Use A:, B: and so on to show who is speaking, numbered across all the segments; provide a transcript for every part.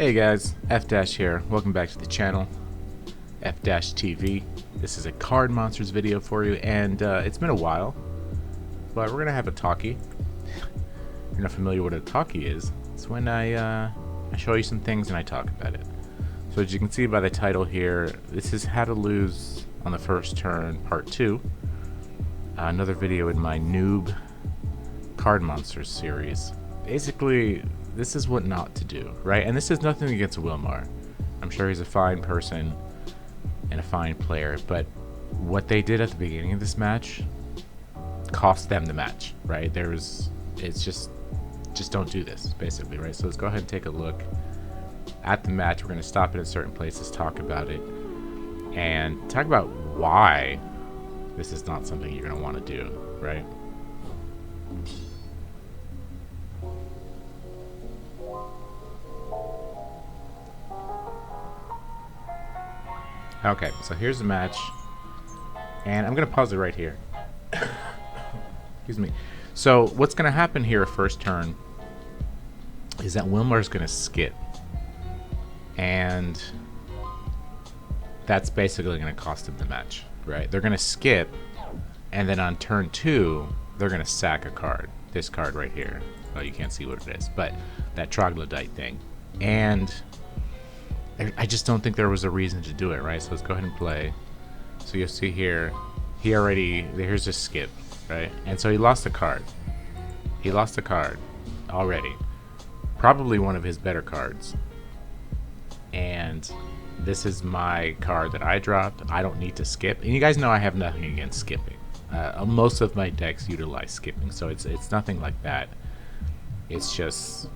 A: Hey guys, effdash here. Welcome back to the channel, effdash TV. This is a Card Monsters video for you, and it's been a while, but we're gonna have a talkie. If you're not familiar with what a talkie is, it's when I show you some things and I talk about it. So as you can see by the title here, this is How to Lose on the First Turn Part 2. Another video in my Noob Card Monsters series. Basically, this is what not to do, right? And this is nothing against Wilmar. I'm sure he's a fine person and a fine player, but what they did at the beginning of this match cost them the match, right? It's just don't do this, basically, right? So let's go ahead and take a look at the match. We're going to stop it at certain places, talk about it, and talk about why this is not something you're going to want to do, right? Okay, so here's the match, and I'm gonna pause it right here. Excuse me. So what's gonna happen here first turn is that Wilmar's gonna skip, and that's basically gonna cost him the match, right? They're gonna skip, and then on turn 2 they're gonna sack a card. This card right here. Well, you can't see what it is, but that troglodyte thing. And I just don't think there was a reason to do it, right? So let's go ahead and play. So you'll see here, here's a skip, right? And so he lost a card. He lost a card already. Probably one of his better cards. And this is my card that I dropped. I don't need to skip. And you guys know I have nothing against skipping. Most of my decks utilize skipping, so it's nothing like that. It's just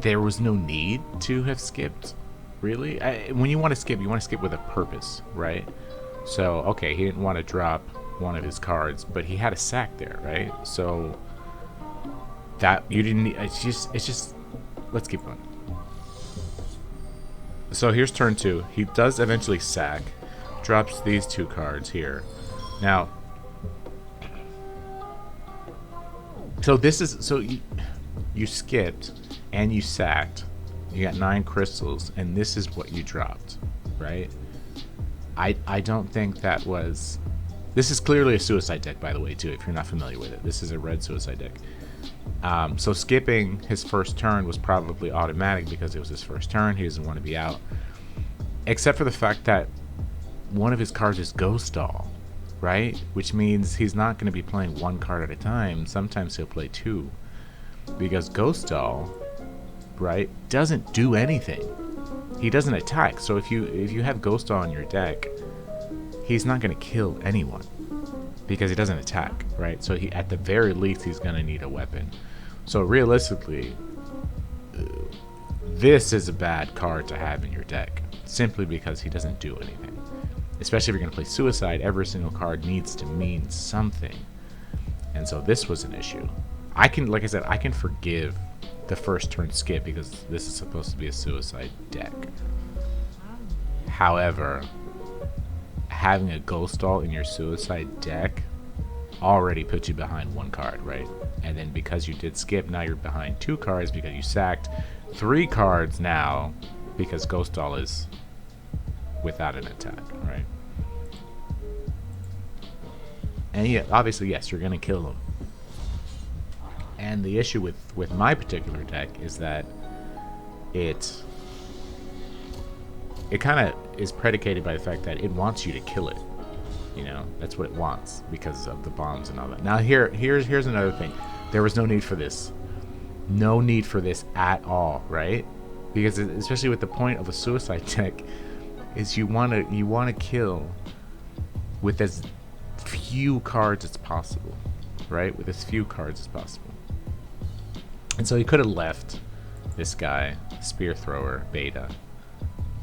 A: there was no need to have skipped, really. When you want to skip with a purpose, right? So, okay, he didn't want to drop one of his cards, but he had a sack there, right? So that you didn't need, it's just let's keep going. So here's turn 2. He does eventually sack, drops these 2 cards here. Now, so this is, so you skipped and you sacked, you got 9 crystals, and this is what you dropped, right? I don't think that was, this is clearly a suicide deck, by the way, too, if you're not familiar with it. This is a red suicide deck. So skipping his first turn was probably automatic because it was his first turn. He doesn't want to be out, except for the fact that one of his cards is Ghost Doll, right? Which means he's not going to be playing 1 card at a time. Sometimes he'll play 2, because Ghost Doll, right, doesn't do anything. He doesn't attack. So if you have Ghost Doll in your deck, he's not going to kill anyone because he doesn't attack, right? So he, at the very least, he's going to need a weapon. So realistically, this is a bad card to have in your deck simply because he doesn't do anything. Especially if you're going to play Suicide, every single card needs to mean something. And so this was an issue. I can, like I said, I can forgive the first turn skip because this is supposed to be a suicide deck. However, having a Ghost Doll in your suicide deck already puts you behind 1 card, right? And then because you did skip, now you're behind 2 cards because you sacked 3 cards now because Ghost Doll is without an attack, right? And yeah, obviously, yes, you're gonna kill him. And the issue with my particular deck is that it kind of is predicated by the fact that it wants you to kill it. You know, that's what it wants because of the bombs and all that. Now here's another thing. There was no need for this. No need for this at all, right? Because especially with the point of a suicide deck is you want to kill with as few cards as possible, right? With as few cards as possible. And so he could have left this guy, Spear Thrower Beta,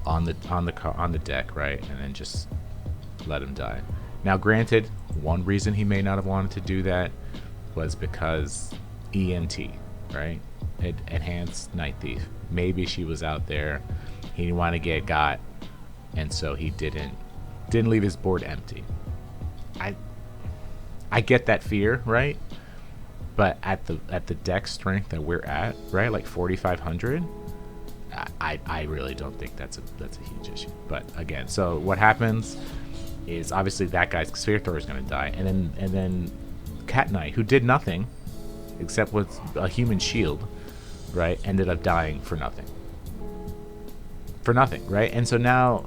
A: on the deck, right, and then just let him die. Now, granted, one reason he may not have wanted to do that was because ENT, right? Enhanced Night Thief. Maybe she was out there. He didn't want to get got, and so he didn't leave his board empty. I get that fear, right? But at the deck strength that we're at, right, like 4,500, I really don't think that's a huge issue. But again, so what happens is obviously that guy's Sphere Thrower is going to die, and then Cat Knight, who did nothing except with a human shield, right, ended up dying for nothing. For nothing, right? And so now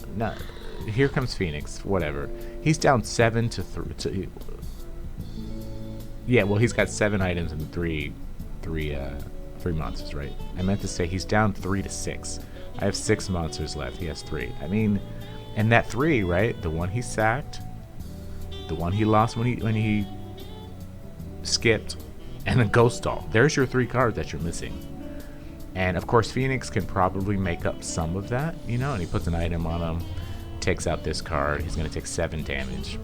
A: here comes Phoenix. Whatever. He's down 7-3. Yeah, well, he's got 7 items and three monsters, right? I meant to say he's down 3-6. I have 6 monsters left. He has 3. I mean, and that 3, right? The one he sacked, the one he lost when he skipped, and the Ghost Doll. There's your 3 cards that you're missing. And of course, Phoenix can probably make up some of that, you know. And he puts an item on him, takes out this card. He's going to take 7 damage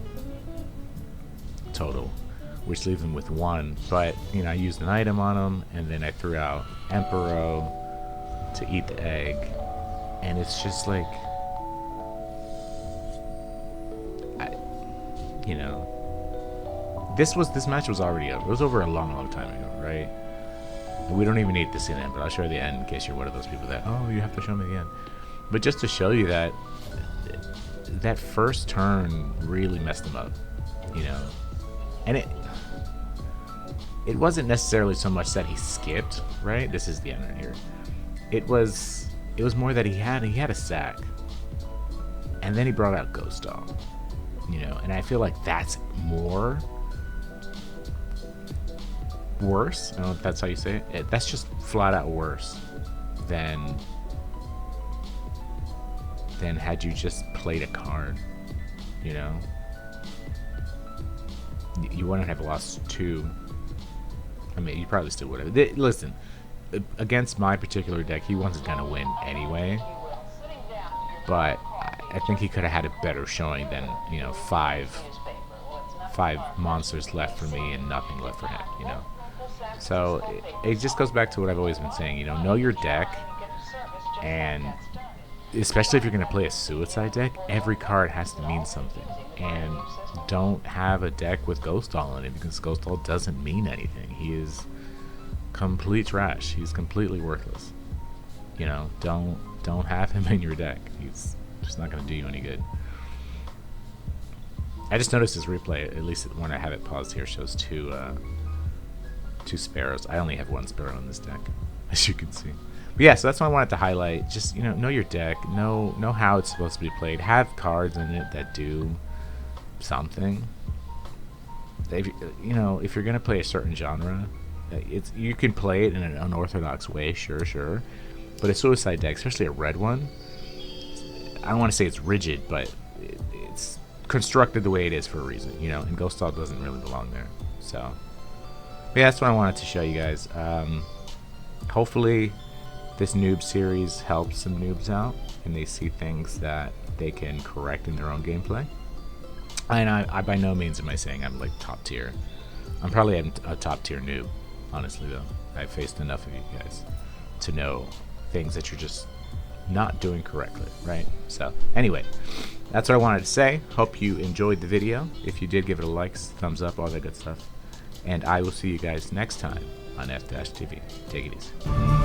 A: total, which leaves him with 1. But you know, I used an item on him, and then I threw out Emperor to eat the egg, and it's just like, you know, this match was already over. It was over a long time ago, right? And we don't even need to see the end, but I'll show you the end in case you're one of those people that, oh, you have to show me the end. But just to show you that that first turn really messed him up, you know. And it wasn't necessarily so much that he skipped, right? This is the end right here. It was more that he had a sack, and then he brought out Ghost Doll, you know. And I feel like that's more worse. I don't know if that's how you say it. That's just flat out worse than had you just played a card, you know. You wouldn't have lost 2. I mean, you probably still would have. Listen, against my particular deck, he wasn't going to win anyway. But I think he could have had a better showing than, you know, 5 monsters left for me and nothing left for him, you know. So it just goes back to what I've always been saying, you know your deck, and especially if you're going to play a suicide deck, every card has to mean something. And don't have a deck with Ghost Doll in it, because Ghost Doll doesn't mean anything. He is complete trash. He's completely worthless. You know, don't have him in your deck. He's just not going to do you any good. I just noticed his replay, at least when I have it paused here, shows 2 sparrows. I only have 1 sparrow in this deck, as you can see. But yeah, so that's what I wanted to highlight. Just, you know your deck, know how it's supposed to be played. Have cards in it that do something. If you're gonna play a certain genre, you can play it in an unorthodox way, sure. But a suicide deck, especially a red one, I don't want to say it's rigid, but it's constructed the way it is for a reason, you know. And Ghost Doll doesn't really belong there. So yeah, that's what I wanted to show you guys. Hopefully this noob series helps some noobs out and they see things that they can correct in their own gameplay. And I by no means am I saying I'm like top tier. I'm probably a top tier noob, honestly though. I've faced enough of you guys to know things that you're just not doing correctly, right? So anyway, that's what I wanted to say. Hope you enjoyed the video. If you did, give it a like, thumbs up, all that good stuff. And I will see you guys next time on effdash TV. Take it easy.